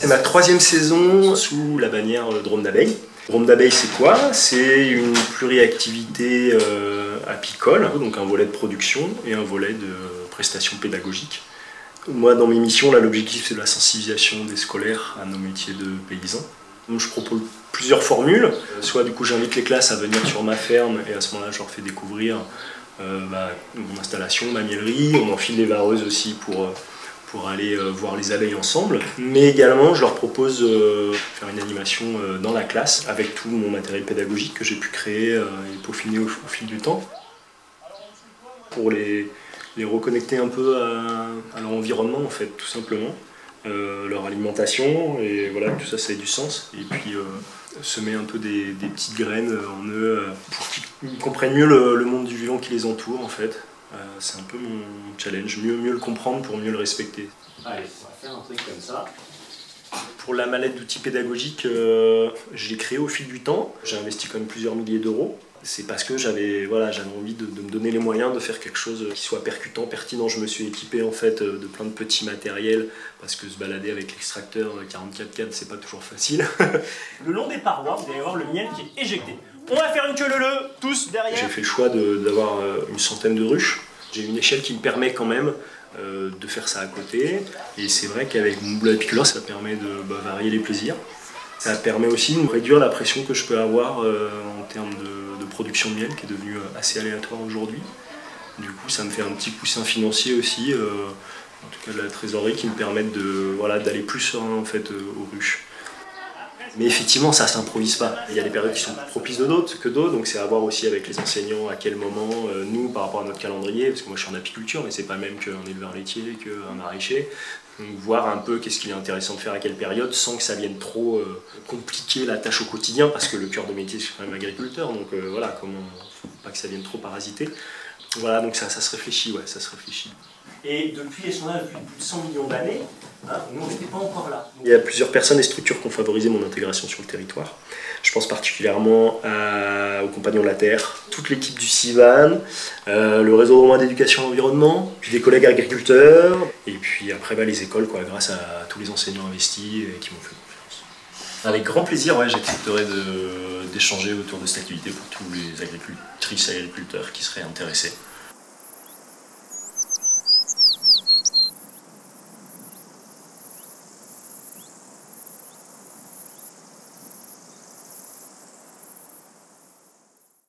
C'est ma 3e saison sous la bannière Drôme d'abeilles. Drôme d'abeilles, c'est quoi? C'est une pluriactivité apicole, donc un volet de production et un volet de prestations pédagogiques. Moi, dans mes missions, là, l'objectif, c'est la sensibilisation des scolaires à nos métiers de paysans. Donc, je propose plusieurs formules. Soit, du coup, j'invite les classes à venir sur ma ferme et à ce moment-là, je leur fais découvrir mon installation, ma miellerie. On enfile les vareuses aussi pour aller voir les abeilles ensemble. Mais également, je leur propose de faire une animation dans la classe avec tout mon matériel pédagogique que j'ai pu créer et peaufiner au fil du temps. Pour les reconnecter un peu à leur environnement, en fait, tout simplement. Leur alimentation, et voilà, tout ça, ça ait du sens. Et puis semer un peu des petites graines en eux pour qu'ils comprennent mieux le monde du vivant qui les entoure, en fait. C'est un peu mon challenge, mieux le comprendre pour mieux le respecter. Allez, on va faire un truc comme ça. Pour la mallette d'outils pédagogiques, je l'ai créée au fil du temps. J'ai investi quand même plusieurs milliers d'euros. C'est parce que j'avais envie de me donner les moyens de faire quelque chose qui soit percutant, pertinent. Je me suis équipé en fait de plein de petits matériels parce que se balader avec l'extracteur 44 c'est pas toujours facile. Le long des parois, vous allez voir le miel qui est éjecté. On va faire une queue leu tous derrière. J'ai fait le choix d'avoir une centaine de ruches. J'ai une échelle qui me permet quand même de faire ça à côté. Et c'est vrai qu'avec mon boulot apiculeur, ça permet de varier les plaisirs. Ça permet aussi de réduire la pression que je peux avoir en termes de production de miel qui est devenue assez aléatoire aujourd'hui. Du coup, ça me fait un petit coussin financier aussi, en tout cas de la trésorerie, qui me permettent d'aller plus serein en fait, aux ruches. Mais effectivement, ça ne s'improvise pas. Il y a des périodes qui sont plus propices que d'autres, donc c'est à voir aussi avec les enseignants à quel moment, nous, par rapport à notre calendrier, parce que moi je suis en apiculture, mais c'est pas même qu'un éleveur laitier, qu'un maraîcher. Donc, voir un peu qu'est-ce qu'il est intéressant de faire à quelle période sans que ça vienne trop compliquer la tâche au quotidien, parce que le cœur de métier c'est quand même agriculteur, donc voilà, faut pas que ça vienne trop parasiter. Voilà, donc ça se réfléchit, ouais, ça se réfléchit. Et depuis sont là depuis plus de 100 millions d'années, nous on n'était pas encore là. Il y a plusieurs personnes et structures qui ont favorisé mon intégration sur le territoire. Je pense particulièrement aux Compagnons de la Terre, toute l'équipe du CIVAN, le réseau romain d'éducation et environnement, puis des collègues agriculteurs, et puis après les écoles, grâce à tous les enseignants investis et qui m'ont fait confiance. Avec grand plaisir, ouais, j'accepterai d'échanger autour de cette activité pour tous les agricultrices et agriculteurs qui seraient intéressés.